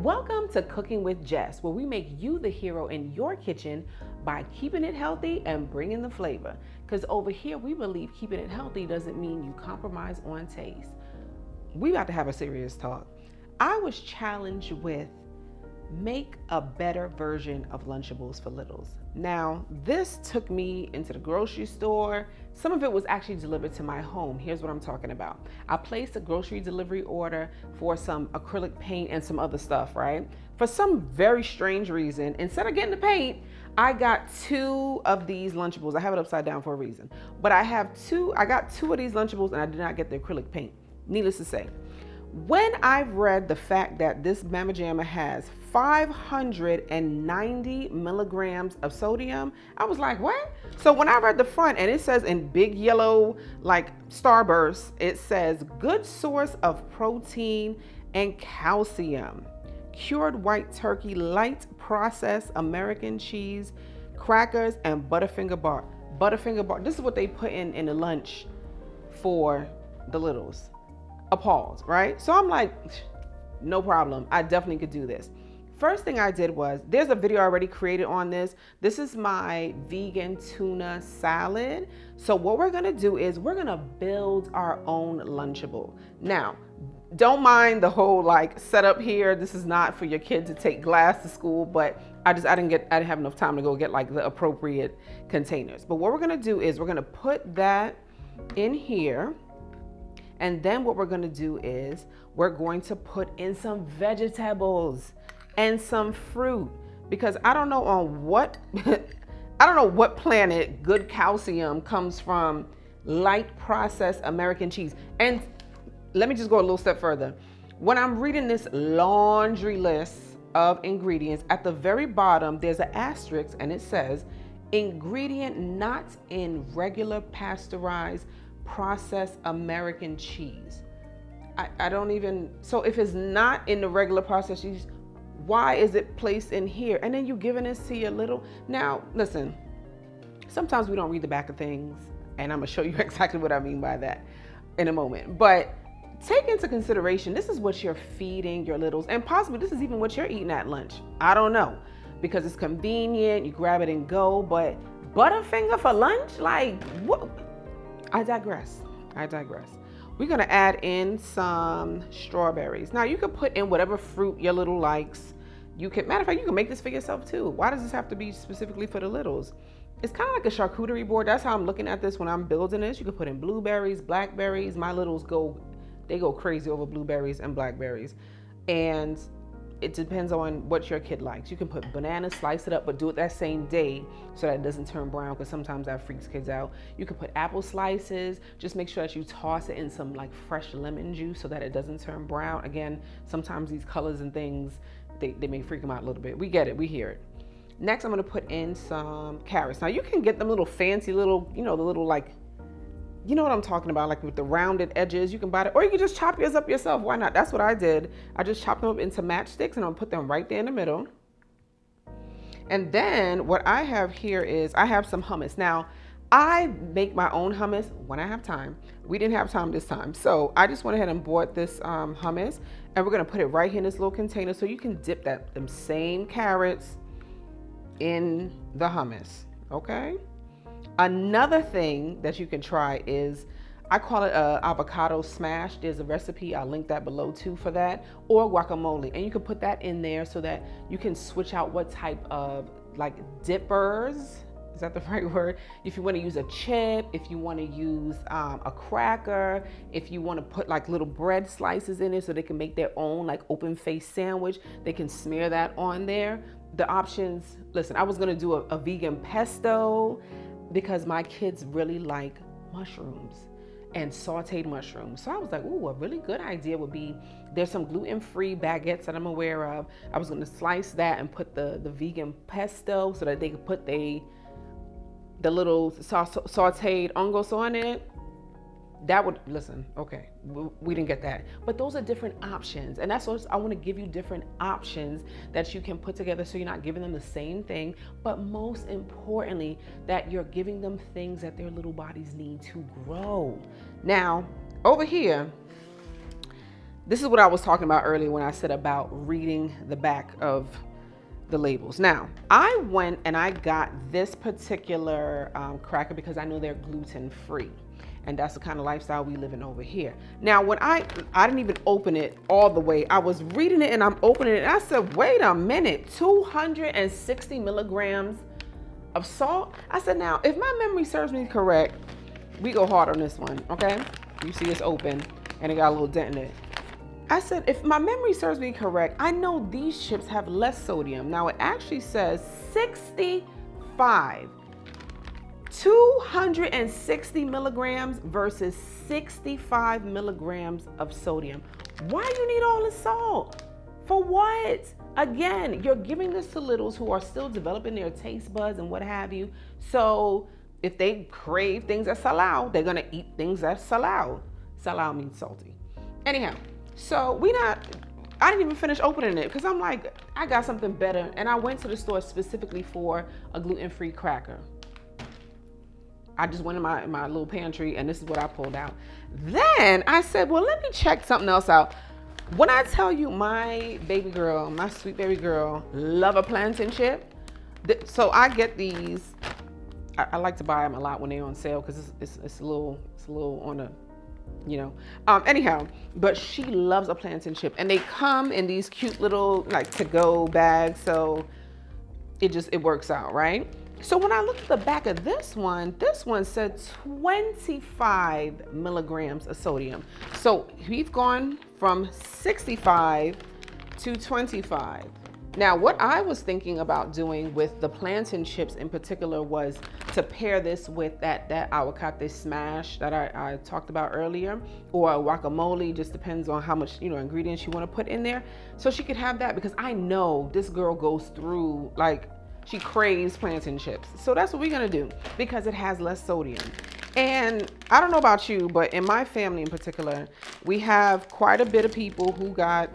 Welcome to Cooking with Jess, where we make you the hero in your kitchen by keeping it healthy and bringing the flavor. Because over here, we believe keeping it healthy doesn't mean you compromise on taste. We got to have a serious talk. I was challenged with make a better version of Lunchables for littles. Now, this took me into the grocery store. Some of it was actually delivered to my home. Here's what I'm talking about. I placed a grocery delivery order for some acrylic paint and some other stuff, right? For some very strange reason, instead of getting the paint, I got 2 of these Lunchables. I have it upside down for a reason. But I got 2 of these Lunchables and I did not get the acrylic paint. Needless to say, when I read the fact that this Mama Jamma has 590 milligrams of sodium, I was like, what? So when I read the front and it says in big yellow, like starburst, it says good source of protein and calcium, cured white turkey, light processed American cheese, crackers, and Butterfinger bar. Butterfinger bar, this is what they put in the lunch for the littles. Appalled, right? So I'm like, no problem. I definitely could do this. First thing I did was, there's a video already created on this. This is my vegan tuna salad. So what we're gonna do is we're gonna build our own Lunchable. Now, don't mind the whole like setup here. This is not for your kid to take glass to school, but I didn't have enough time to go get like the appropriate containers. But what we're gonna do is we're gonna put that in here. And then what we're gonna do is we're going to put in some vegetables and some fruit, because I don't know on what, I don't know what planet good calcium comes from light processed American cheese. And let me just go a little step further. When I'm reading this laundry list of ingredients, at the very bottom, there's an asterisk and it says, ingredient not in regular pasteurized processed American cheese. I don't even, so if it's not in the regular processed cheese, why is it placed in here? And then you giving this to your little, now listen, sometimes we don't read the back of things, and I'm gonna show you exactly what I mean by that in a moment. But take into consideration, this is what you're feeding your littles, and possibly this is even what you're eating at lunch. I don't know, because it's convenient, you grab it and go, but Butterfinger for lunch? Like, what? I digress. We're gonna add in some strawberries. Now you can put in whatever fruit your little likes. You can, matter of fact, you can make this for yourself too. Why does this have to be specifically for the littles? It's kind of like a charcuterie board. That's how I'm looking at this when I'm building this. You can put in blueberries, blackberries. My littles go crazy over blueberries and blackberries. And it depends on what your kid likes. You can put bananas, slice it up, but do it that same day so that it doesn't turn brown, because sometimes that freaks kids out. You can put apple slices. Just make sure that you toss it in some like fresh lemon juice so that it doesn't turn brown. Again, sometimes these colors and things, they may freak them out a little bit. We get it, we hear it. Next, I'm gonna put in some carrots. Now you can get them little fancy little, the little like, you know what I'm talking about, like with the rounded edges. You can buy it, or you can just chop yours up yourself. Why not? That's what I did. I just chopped them up into matchsticks and I'll put them right there in the middle. And then what I have here is I have some hummus. Now, I make my own hummus when I have time. We didn't have time this time. So I just went ahead and bought this hummus, and we're gonna put it right here in this little container so you can dip them same carrots in the hummus, okay? Another thing that you can try is, I call it a avocado smash. There's a recipe, I'll link that below too for that, or guacamole. And you can put that in there so that you can switch out what type of like dippers, is that the right word? If you want to use a chip, if you want to use a cracker, if you want to put like little bread slices in it so they can make their own like open face sandwich, they can smear that on there. The options, listen, I was going to do a vegan pesto, because my kids really like mushrooms and sauteed mushrooms. So I was like, ooh, a really good idea would be, there's some gluten-free baguettes that I'm aware of. I was gonna slice that and put the vegan pesto so that they could put the little sauteed ongos on it. That would, listen, okay, we didn't get that. But those are different options. And that's what I want to give you, different options that you can put together so you're not giving them the same thing. But most importantly, that you're giving them things that their little bodies need to grow. Now, over here, this is what I was talking about earlier when I said about reading the back of the labels. Now, I went and I got this particular cracker because I know they're gluten free. And that's the kind of lifestyle we live in over here. Now, when I didn't even open it all the way. I was reading it and I'm opening it and I said, wait a minute, 260 milligrams of salt. I said, now, if my memory serves me correct, we go hard on this one, okay? You see it's open and it got a little dent in it. I said, if my memory serves me correct, I know these chips have less sodium. Now, it actually says 65. 260 milligrams versus 65 milligrams of sodium. Why do you need all the salt? For what? Again, you're giving this to littles who are still developing their taste buds and what have you. So if they crave things that's salao, they're gonna eat things that's salao. Salao means salty. Anyhow, so I didn't even finish opening it because I'm like, I got something better. And I went to the store specifically for a gluten-free cracker. I just went in my little pantry and this is what I pulled out. Then I said, well, let me check something else out. When I tell you my baby girl, my sweet baby girl, love a plantain chip. So I get these. I like to buy them a lot when they're on sale because it's a little on the, you know. Anyhow, but she loves a plantain chip and they come in these cute little like to-go bags. So it works out, right? So when I looked at the back of this one said 25 milligrams of sodium. So we've gone from 65 to 25. Now, what I was thinking about doing with the plantain chips in particular was to pair this with that aguacate smash that I talked about earlier, or a guacamole, just depends on how much, you know, ingredients you want to put in there. So she could have that because I know this girl goes through, like, she craves plantain chips. So that's what we're gonna do because it has less sodium. And I don't know about you, but in my family in particular, we have quite a bit of people who got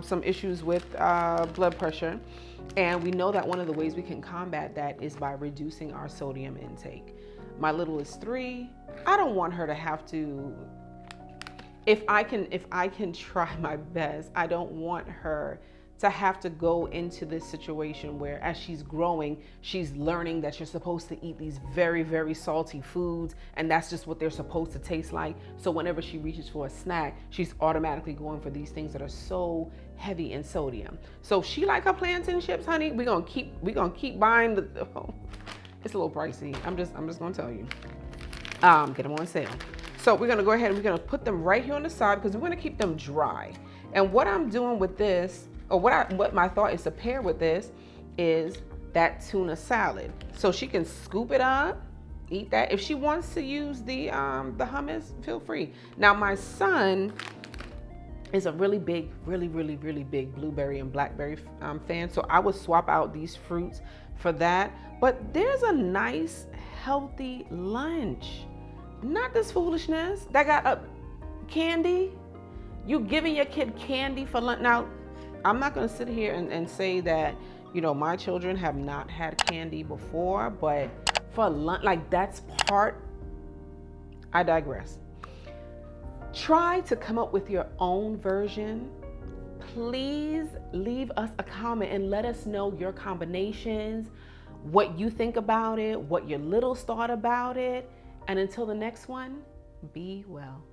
some issues with blood pressure. And we know that one of the ways we can combat that is by reducing our sodium intake. My little is 3. I don't want her to have to, if I can try my best, I don't want her to have to go into this situation where as she's growing, she's learning that you're supposed to eat these very, very salty foods and that's just what they're supposed to taste like. So whenever she reaches for a snack, she's automatically going for these things that are so heavy in sodium. So if she like her plantain chips, honey, we're gonna keep buying the it's a little pricey. I'm just gonna tell you. Get them on sale. So we're gonna go ahead and we're gonna put them right here on the side because we want to keep them dry. And what I'm doing with this, or what my thought is to pair with this, is that tuna salad. So she can scoop it up, eat that. If she wants to use the hummus, feel free. Now my son is a really big blueberry and blackberry fan. So I would swap out these fruits for that. But there's a nice healthy lunch. Not this foolishness that got candy. You giving your kid candy for lunch. Now, I'm not going to sit here and say that, you know, my children have not had candy before, but for lunch, like that's part, I digress. Try to come up with your own version. Please leave us a comment and let us know your combinations, what you think about it, what your littles thought about it. And until the next one, be well.